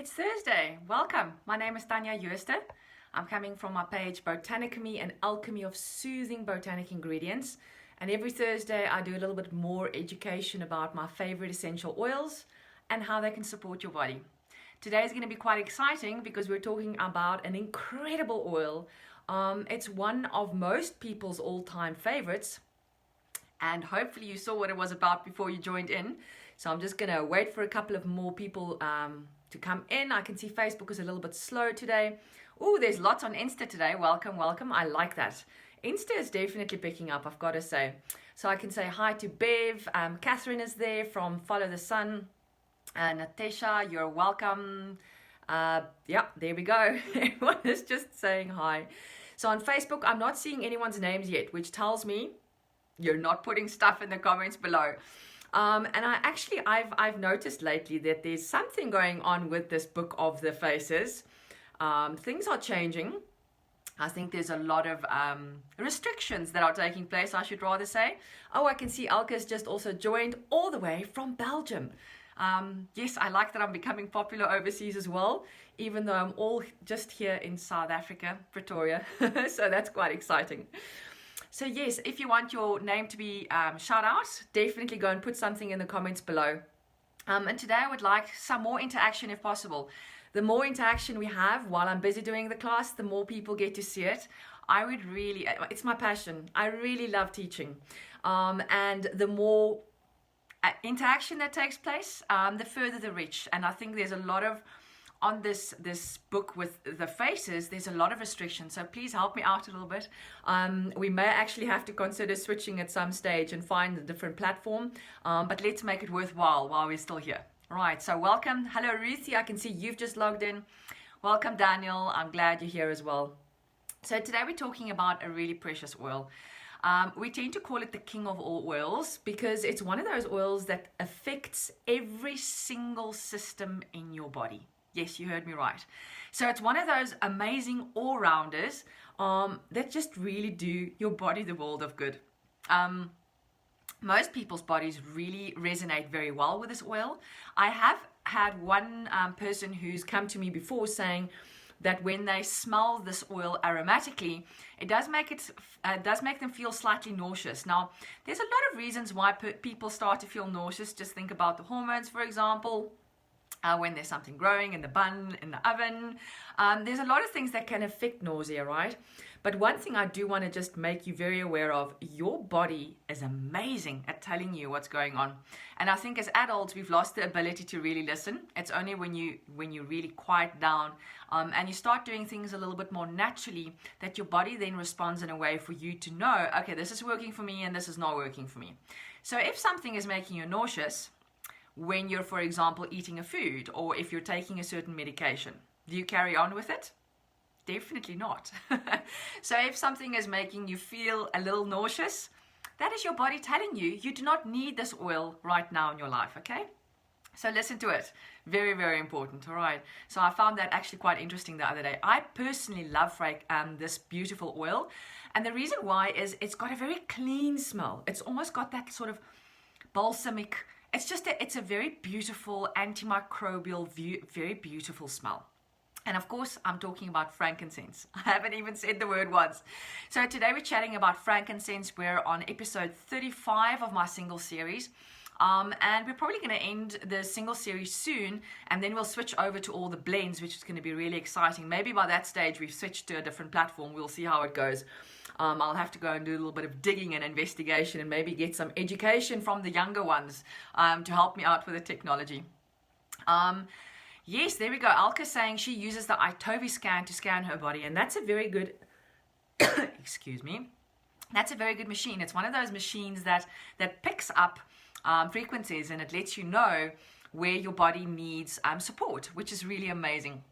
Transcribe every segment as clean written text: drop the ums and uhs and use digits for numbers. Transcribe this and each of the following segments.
It's Thursday. Welcome. My name is Tanya Jooste. I'm coming from my page Botanicamy, an alchemy of soothing botanic ingredients. And every Thursday I do a little bit more education about my favorite essential oils and how they can support your body. Today is going to be quite exciting because we're talking about an incredible oil. It's one of most people's all-time favorites. And hopefully you saw what it was about before you joined in. So I'm just going to wait for a couple of more people to come in. I can see Facebook is a little bit slow today. Oh, there's lots on Insta today. Welcome, welcome. I like that. Insta is definitely picking up, I've got to say. So I can say hi to Bev. Catherine is there from Follow the Sun. Natasha, you're welcome. Yeah, there we go. Everyone is just saying hi. So on Facebook, I'm not seeing anyone's names yet, which tells me you're not putting stuff in the comments below. And I've noticed lately that there's something going on with this book of the faces. Things are changing. I think there's a lot of restrictions that are taking place, I should rather say. Oh, I can see Elke's just also joined all the way from Belgium. Yes, I like that I'm becoming popular overseas as well, even though I'm all just here in South Africa, Pretoria. So that's quite exciting. So yes, if you want your name to be shout out, definitely go and put something in the comments below. And today I would like some more interaction if possible. The more interaction we have while I'm busy doing the class, the more people get to see it. I would really, it's my passion. I really love teaching. And the more interaction that takes place, the further the reach. And I think there's a lot of, on this book with the faces, there's a lot of restrictions. So please help me out a little bit. We may actually have to consider switching at some stage and find a different platform. But let's make it worthwhile while we're still here. Right, so welcome. Hello, Ruthie. I can see you've just logged in. Welcome, Daniel. I'm glad you're here as well. So today we're talking about a really precious oil. We tend to call it the king of all oils because it's one of those oils that affects every single system in your body. Yes, you heard me right. So it's one of those amazing all-rounders that just really do your body the world of good. Most people's bodies really resonate very well with this oil. I have had one person who's come to me before saying that when they smell this oil aromatically, it does make them feel slightly nauseous. Now, there's a lot of reasons why people start to feel nauseous. Just think about the hormones, for example. When there's something growing in the bun, in the oven. There's a lot of things that can affect nausea, right? But one thing I do want to just make you very aware of, your body is amazing at telling you what's going on. And I think as adults, we've lost the ability to really listen. It's only when you really quiet down and you start doing things a little bit more naturally that your body then responds in a way for you to know, okay, this is working for me and this is not working for me. So if something is making you nauseous, when you're, for example, eating a food or if you're taking a certain medication, do you carry on with it? Definitely not. So if something is making you feel a little nauseous, that is your body telling you, you do not need this oil right now in your life, okay? So listen to it. Very, very important, all right? So I found that actually quite interesting the other day. I personally love this beautiful oil. And the reason why is it's got a very clean smell. It's almost got that sort of balsamic. It's a very beautiful antimicrobial, very beautiful smell. And of course, I'm talking about frankincense. I haven't even said the word once. So today we're chatting about frankincense. We're on episode 35 of my single series. And we're probably going to end the single series soon. And then we'll switch over to all the blends, which is going to be really exciting. Maybe by that stage, we've switched to a different platform. We'll see how it goes. I'll have to go and do a little bit of digging and investigation and maybe get some education from the younger ones to help me out with the technology. Yes, there we go. Alka saying she uses the iTovi scan to scan her body, and that's a very good, excuse me, that's a very good machine. It's one of those machines that picks up frequencies and it lets you know where your body needs support, which is really amazing.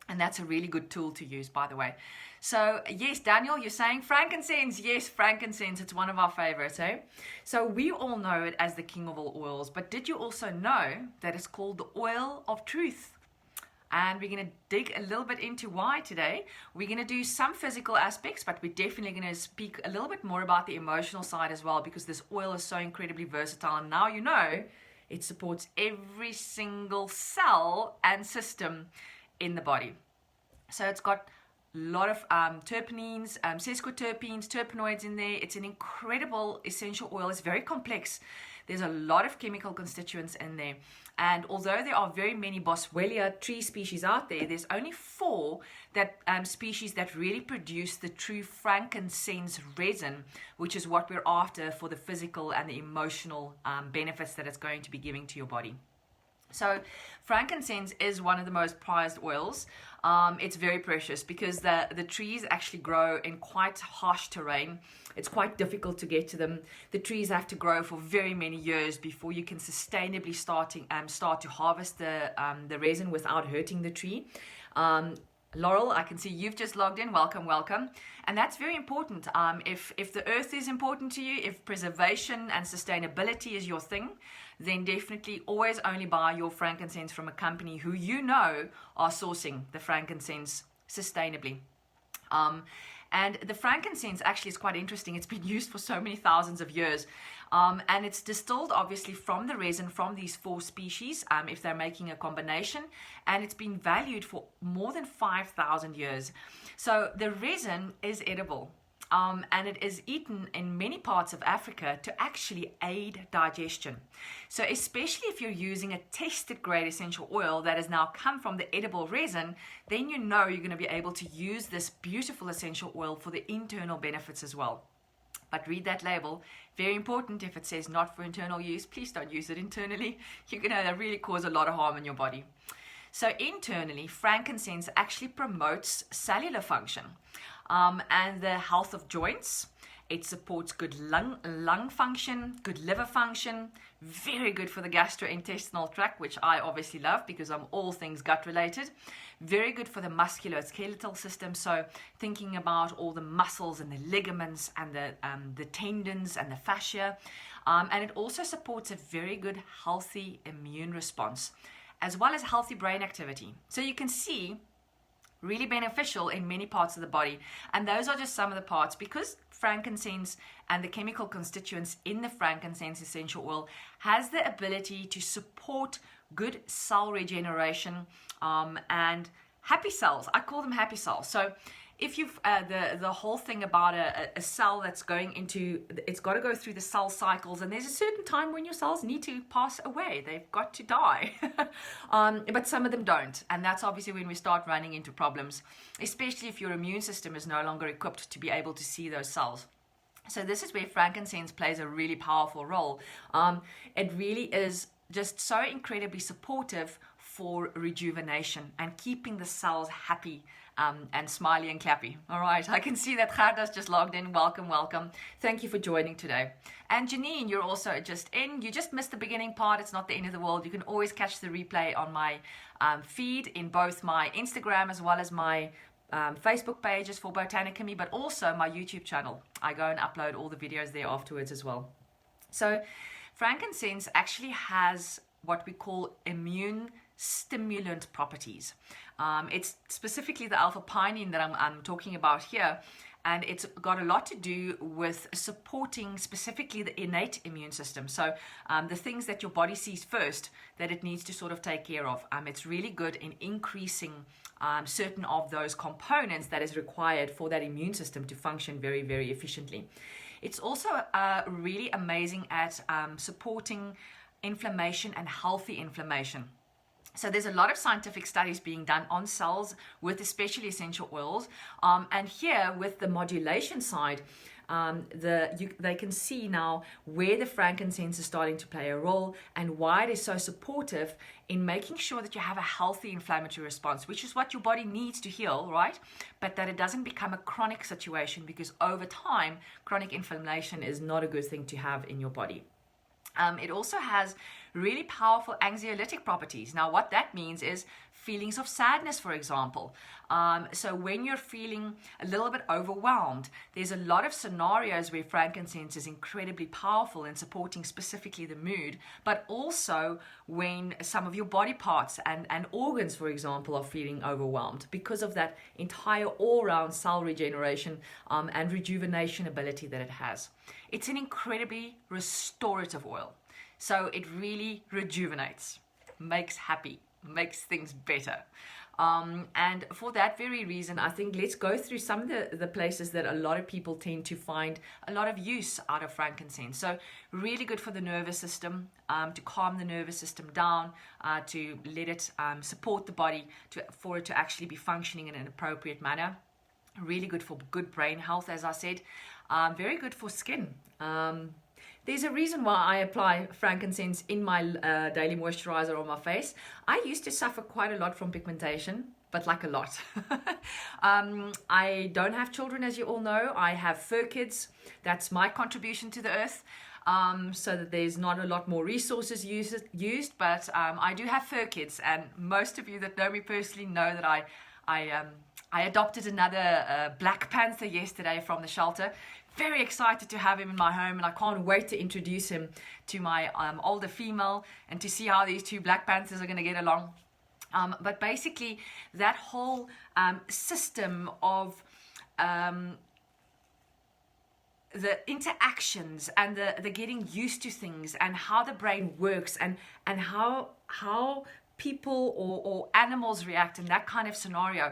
And that's a really good tool to use, by the way. So, yes, Daniel, you're saying frankincense. Yes, frankincense. It's one of our favorites, eh? So we all know it as the king of all oils. But did you also know that it's called the oil of truth? And we're going to dig a little bit into why today. We're going to do some physical aspects, but we're definitely going to speak a little bit more about the emotional side as well, because this oil is so incredibly versatile. And now you know It supports every single cell and system in the body. So it's got a lot of terpenes, sesquiterpenes, terpenoids in there. It's an incredible essential oil. It's very complex. There's a lot of chemical constituents in there. And although there are very many Boswellia tree species out there, there's only 4 species that really produce the true frankincense resin, which is what we're after for the physical and the emotional benefits that it's going to be giving to your body. So frankincense is one of the most prized oils. It's very precious because the trees actually grow in quite harsh terrain. It's quite difficult to get to them. The trees have to grow for very many years before you can sustainably start to harvest the resin without hurting the tree. Laurel, I can see you've just logged in. Welcome, welcome. And that's very important. If the earth is important to you, if preservation and sustainability is your thing, then definitely always only buy your frankincense from a company who you know are sourcing the frankincense sustainably. And the frankincense actually is quite interesting. It's been used for so many thousands of years. And it's distilled obviously from the resin from these 4 species, if they're making a combination, and it's been valued for more than 5,000 years. So the resin is edible. And it is eaten in many parts of Africa to actually aid digestion. So especially if you're using a tested grade essential oil that has now come from the edible resin, then you know you're going to be able to use this beautiful essential oil for the internal benefits as well. But read that label. Very important. If it says not for internal use, please don't use it internally. You're going to really cause a lot of harm in your body. So internally, frankincense actually promotes cellular function and the health of joints. It supports good lung function, good liver function, very good for the gastrointestinal tract, which I obviously love because I'm all things gut related. Very good for the musculoskeletal system. So thinking about all the muscles and the ligaments and the tendons and the fascia. And it also supports a very good healthy immune response, as well as healthy brain activity. So you can see really beneficial in many parts of the body. And those are just some of the parts, because frankincense and the chemical constituents in the frankincense essential oil has the ability to support good cell regeneration and happy cells. I call them happy cells. So if you've the whole thing about a cell that's going into, it's got to go through the cell cycles, and there's a certain time when your cells need to pass away. They've got to die. But some of them don't, and that's obviously when we start running into problems, especially if your immune system is no longer equipped to be able to see those cells. So this is where frankincense plays a really powerful role. It really is just so incredibly supportive for rejuvenation and keeping the cells happy and smiley and clappy. All right, I can see that Gerda's just logged in. Welcome, welcome. Thank you for joining today. And Janine, you're also just in. You just missed the beginning part. It's not the end of the world. You can always catch the replay on my feed in both my Instagram as well as my Facebook pages for Botanicamy, but also my YouTube channel. I go and upload all the videos there afterwards as well. So frankincense actually has what we call immune stimulant properties. It's specifically the alpha-pinene that I'm talking about here, and it's got a lot to do with supporting specifically the innate immune system. So the things that your body sees first that it needs to sort of take care of. It's really good in increasing certain of those components that is required for that immune system to function very, very efficiently. It's also really amazing at supporting inflammation and healthy inflammation. So there's a lot of scientific studies being done on cells with especially essential oils. And here with the modulation side, they can see now where the frankincense is starting to play a role and why it is so supportive in making sure that you have a healthy inflammatory response, which is what your body needs to heal, right? But that it doesn't become a chronic situation, because over time, chronic inflammation is not a good thing to have in your body. It also has really powerful anxiolytic properties. Now, what that means is feelings of sadness, for example. So when you're feeling a little bit overwhelmed, there's a lot of scenarios where frankincense is incredibly powerful in supporting specifically the mood, but also when some of your body parts and organs, for example, are feeling overwhelmed because of that entire all-round cell regeneration and rejuvenation ability that it has. It's an incredibly restorative oil. So it really rejuvenates, makes happy, makes things better. And for that very reason, I think let's go through some of the places that a lot of people tend to find a lot of use out of frankincense. So really good for the nervous system, to calm the nervous system down, to let it support the body, for it to actually be functioning in an appropriate manner. Really good for good brain health, as I said. Very good for skin. There's a reason why I apply frankincense in my daily moisturizer on my face. I used to suffer quite a lot from pigmentation, but like a lot. I don't have children, as you all know. I have fur kids. That's my contribution to the earth. So that there's not a lot more resources used, but I do have fur kids, and most of you that know me personally know that I adopted another black panther yesterday from the shelter. Very excited to have him in my home, and I can't wait to introduce him to my older female and to see how these two black panthers are going to get along. But basically, that whole system of the interactions and the getting used to things and how the brain works and how people or animals react in that kind of scenario,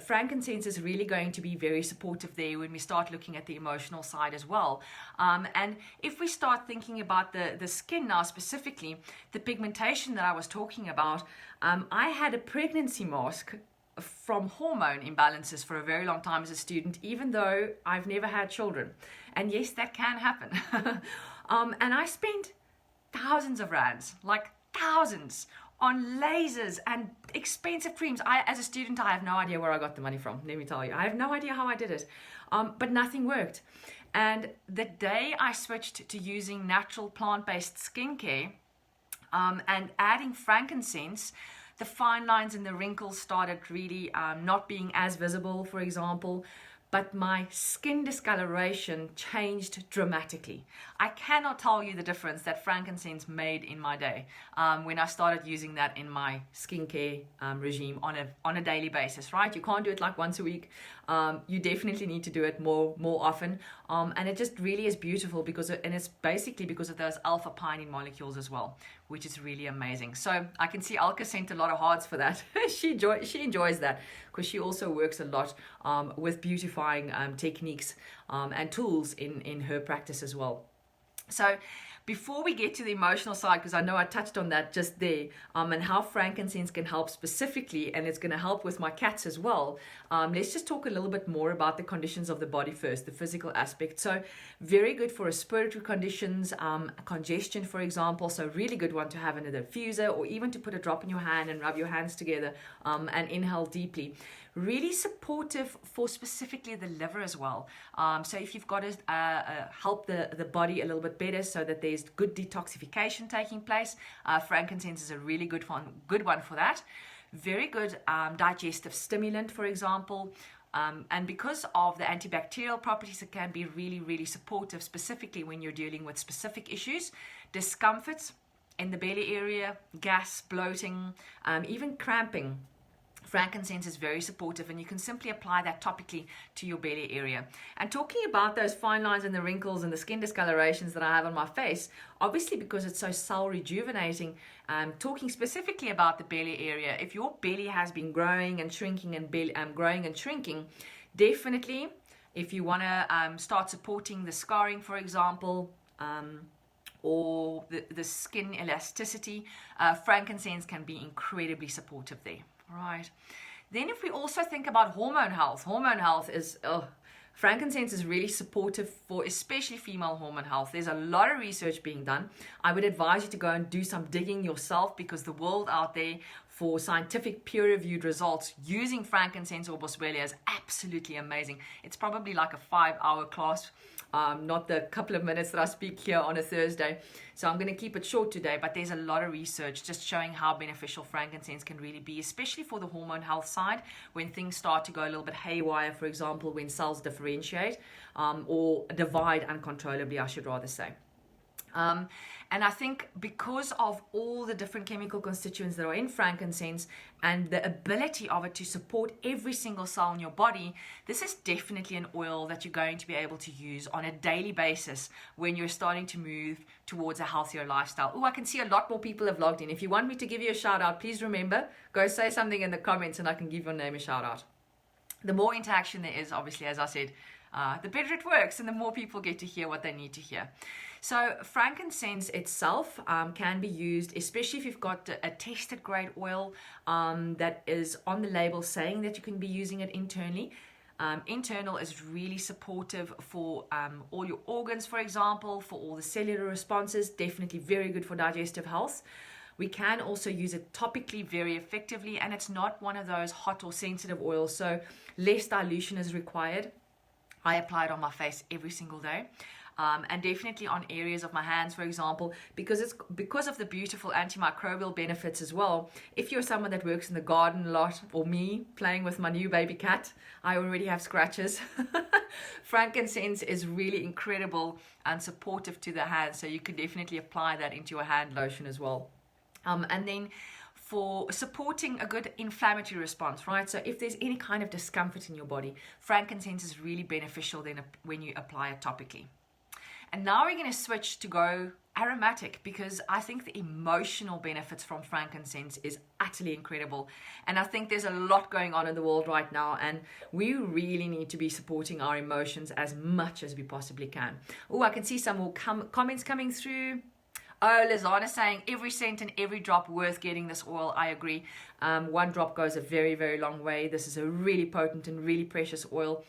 frankincense is really going to be very supportive there when we start looking at the emotional side as well. And if we start thinking about the skin now specifically, the pigmentation that I was talking about, I had a pregnancy mask from hormone imbalances for a very long time as a student, even though I've never had children. And yes, that can happen. And I spent thousands of rands, like thousands, on lasers and expensive creams. As a student, I have no idea where I got the money from, let me tell you. I have no idea how I did it, but nothing worked. And the day I switched to using natural plant-based skincare and adding frankincense, the fine lines and the wrinkles started really not being as visible, for example, but my skin discoloration changed dramatically. I cannot tell you the difference that frankincense made in my day when I started using that in my skincare regime on a daily basis, right? You can't do it like once a week. You definitely need to do it more often. And it just really is beautiful and it's basically because of those alpha pinene molecules as well, which is really amazing. So I can see Alka sent a lot of hearts for that. She enjoys that because she also works a lot with beautifying techniques and tools in her practice as well. So before we get to the emotional side, because I know I touched on that just there, and how frankincense can help specifically, and it's going to help with my cats as well, let's just talk a little bit more about the conditions of the body first, the physical aspect. So very good for respiratory conditions, congestion, for example. So really good one to have in a diffuser, or even to put a drop in your hand and rub your hands together and inhale deeply. Really supportive for specifically the liver as well. So if you've got to help the body a little bit better so that there's good detoxification taking place, frankincense is a really good one for that. Very good digestive stimulant, for example. And because of the antibacterial properties, it can be really, really supportive, specifically when you're dealing with specific issues, discomfort in the belly area, gas, bloating, even cramping. Frankincense is very supportive, and you can simply apply that topically to your belly area. And talking about those fine lines and the wrinkles and the skin discolorations that I have on my face, obviously because it's so cell rejuvenating, talking specifically about the belly area, if your belly has been growing and shrinking and growing and shrinking, definitely if you want to start supporting the scarring, for example, or the skin elasticity, frankincense can be incredibly supportive there. Right. Then if we also think about hormone health is, frankincense is really supportive for especially female hormone health. There's a lot of research being done. I would advise you to go and do some digging yourself, because the world out there for scientific peer-reviewed results using frankincense or boswellia is absolutely amazing. It's probably like a 5-hour class, not the couple of minutes that I speak here on a Thursday. So I'm going to keep it short today, but there's a lot of research just showing how beneficial frankincense can really be, especially for the hormone health side, when things start to go a little bit haywire, for example, when cells differentiate or divide uncontrollably, I should rather say. And I think because of all the different chemical constituents that are in frankincense and the ability of it to support every single cell in your body, this is definitely an oil that you're going to be able to use on a daily basis when you're starting to move towards a healthier lifestyle. Oh, I can see a lot more people have logged in. If you want me to give you a shout out, please remember, go say something in the comments and I can give your name a shout out. The more interaction there is, obviously, as I said, the better it works and the more people get to hear what they need to hear. So frankincense itself can be used, especially if you've got a tested grade oil that is on the label saying that you can be using it internally. Internal is really supportive for all your organs, for example, for all the cellular responses, definitely very good for digestive health. We can also use it topically very effectively, and it's not one of those hot or sensitive oils, so less dilution is required. I apply it on my face every single day. And definitely on areas of my hands, for example, because of the beautiful antimicrobial benefits as well. If you're someone that works in the garden a lot, or me playing with my new baby cat, I already have scratches. Frankincense is really incredible and supportive to the hands, so you can definitely apply that into your hand lotion as well. And then for supporting a good inflammatory response, right? So if there's any kind of discomfort in your body, frankincense is really beneficial then when you apply it topically. And now we're going to switch to go aromatic, because I think the emotional benefits from frankincense is utterly incredible. And I think there's a lot going on in the world right now, and we really need to be supporting our emotions as much as we possibly can. Oh, I can see some more comments coming through. Oh, Lizana saying every cent and every drop worth getting this oil. I agree. One drop goes a very, very long way. This is a really potent and really precious oil.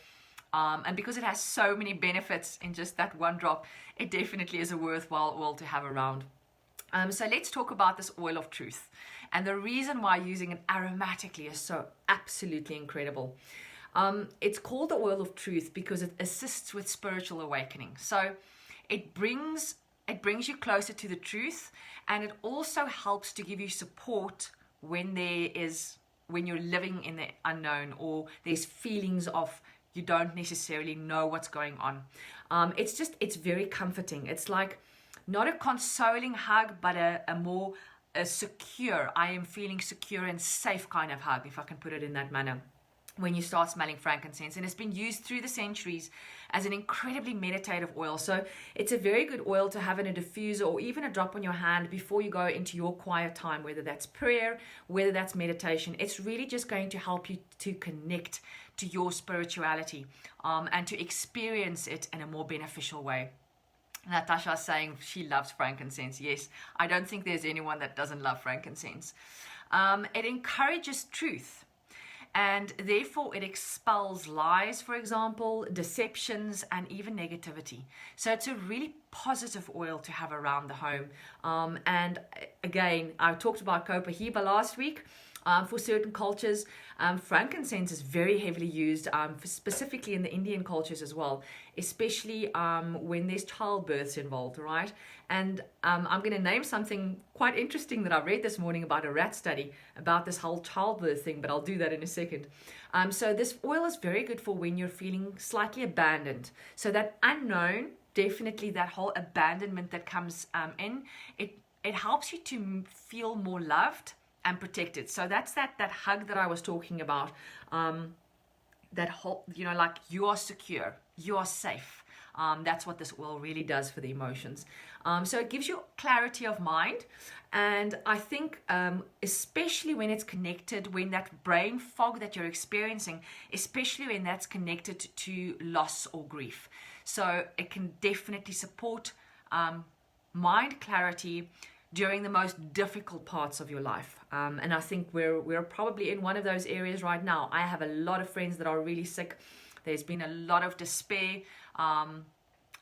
And because it has so many benefits in just that one drop, it definitely is a worthwhile oil to have around. So let's talk about this oil of truth. And the reason why using it aromatically is so absolutely incredible. It's called the oil of truth because it assists with spiritual awakening. So it brings you closer to the truth, and it also helps to give you support when you're living in the unknown, or there's feelings of you don't necessarily know what's going on. It's very comforting. It's like not a consoling hug, but a more secure, I am feeling secure and safe kind of hug, if I can put it in that manner, when you start smelling frankincense. And it's been used through the centuries as an incredibly meditative oil. So it's a very good oil to have in a diffuser or even a drop on your hand before you go into your quiet time, whether that's prayer, whether that's meditation. It's really just going to help you to connect to your spirituality and to experience it in a more beneficial way. Natasha is saying she loves frankincense. Yes, I don't think there's anyone that doesn't love frankincense. It encourages truth, and therefore it expels lies, for example, deceptions, and even negativity. So it's a really positive oil to have around the home. And again, I talked about copahiba last week. For certain cultures, frankincense is very heavily used, specifically in the Indian cultures as well, especially when there's childbirths involved, right? And I'm going to name something quite interesting that I read this morning about a rat study about this whole childbirth thing, but I'll do that in a second. So this oil is very good for when you're feeling slightly abandoned. So that unknown, definitely that whole abandonment that comes in, it helps you to feel more loved and protected. So that's that hug that I was talking about. That whole, like you are secure, you are safe. That's what this oil really does for the emotions. So it gives you clarity of mind. And I think especially when it's connected, when that brain fog that you're experiencing, especially when that's connected to loss or grief. So it can definitely support mind clarity during the most difficult parts of your life. And I think we're probably in one of those areas right now. I have a lot of friends that are really sick. There's been a lot of despair.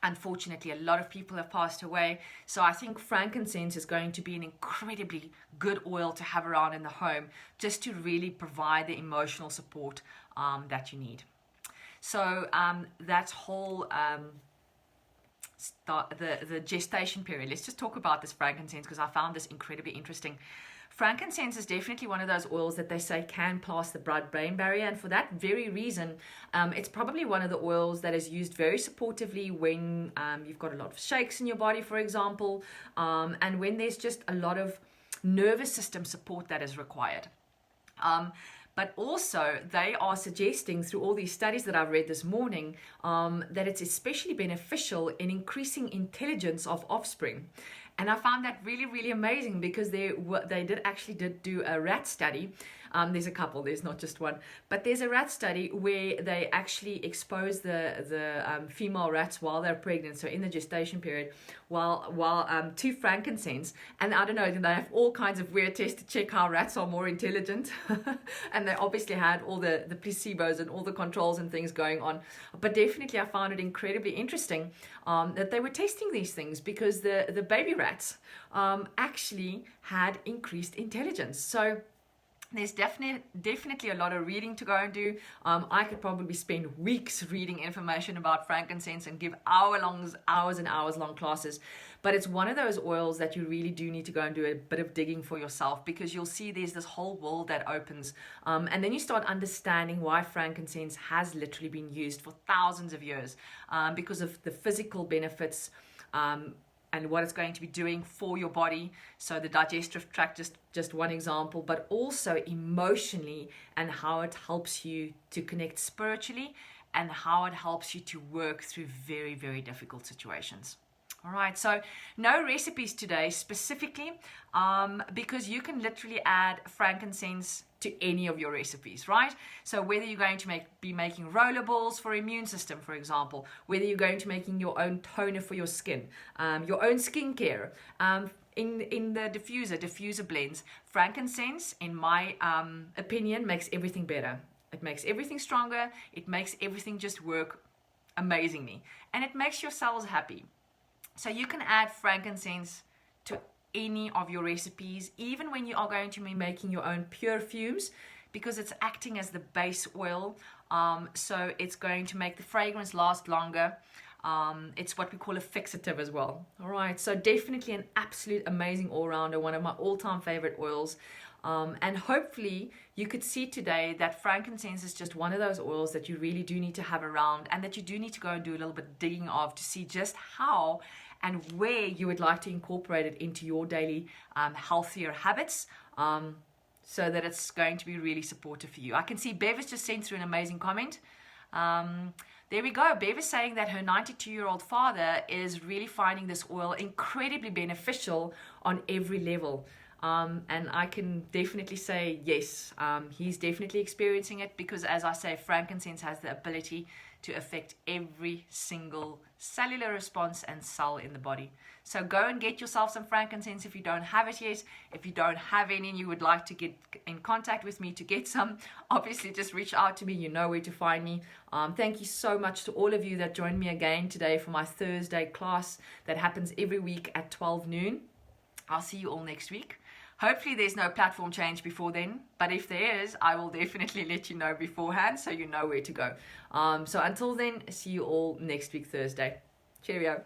Unfortunately, a lot of people have passed away. So I think frankincense is going to be an incredibly good oil to have around in the home, just to really provide the emotional support that you need. So that whole the gestation period. Let's just talk about this frankincense because I found this incredibly interesting. Frankincense is definitely one of those oils that they say can pass the blood-brain barrier, and for that very reason, it's probably one of the oils that is used very supportively when you've got a lot of shakes in your body, for example, and when there's just a lot of nervous system support that is required. But also, they are suggesting through all these studies that I've read this morning that it's especially beneficial in increasing intelligence of offspring. And I found that really, really amazing because they did do a rat study. There's a couple, there's not just one, but there's a rat study where they actually expose the female rats while they're pregnant, so in the gestation period, while to frankincense. And I don't know, they have all kinds of weird tests to check how rats are more intelligent. And they obviously had all the placebos and all the controls and things going on. But definitely I found it incredibly interesting that they were testing these things because the baby rats actually had increased intelligence. So there's definitely a lot of reading to go and do. I could probably spend weeks reading information about frankincense and give hours and hours long classes. But it's one of those oils that you really do need to go and do a bit of digging for yourself, because you'll see there's this whole world that opens. And then you start understanding why frankincense has literally been used for thousands of years, because of the physical benefits, and what it's going to be doing for your body. So the digestive tract, just one example, but also emotionally, and how it helps you to connect spiritually, and how it helps you to work through very, very difficult situations. All right, so no recipes today specifically, because you can literally add frankincense to any of your recipes, right? So whether you're going to be making rollerballs for immune system, for example, whether you're going to making your own toner for your skin, your own skincare, in the diffuser blends, frankincense, in my opinion, makes everything better. It makes everything stronger. It makes everything just work amazingly, and it makes your cells happy. So you can add frankincense to any of your recipes, even when you are going to be making your own pure fumes, because it's acting as the base oil. So it's going to make the fragrance last longer. It's what we call a fixative as well. All right, so definitely an absolute amazing all-rounder, one of my all-time favorite oils. And hopefully you could see today that frankincense is just one of those oils that you really do need to have around, and that you do need to go and do a little bit of digging of to see just how and where you would like to incorporate it into your daily healthier habits, so that it's going to be really supportive for you. I can see Bev has just sent through an amazing comment. There we go. Bev is saying that her 92-year-old father is really finding this oil incredibly beneficial on every level. And I can definitely say yes, he's definitely experiencing it, because as I say, frankincense has the ability to affect every single cellular response and cell in the body. So go and get yourself some frankincense if you don't have it yet. If you don't have any and you would like to get in contact with me to get some, obviously just reach out to me. You know where to find me. Thank you so much to all of you that joined me again today for my Thursday class that happens every week at 12 noon. I'll see you all next week. Hopefully there's no platform change before then, but if there is, I will definitely let you know beforehand so you know where to go. So until then, see you all next week, Thursday. Cheerio.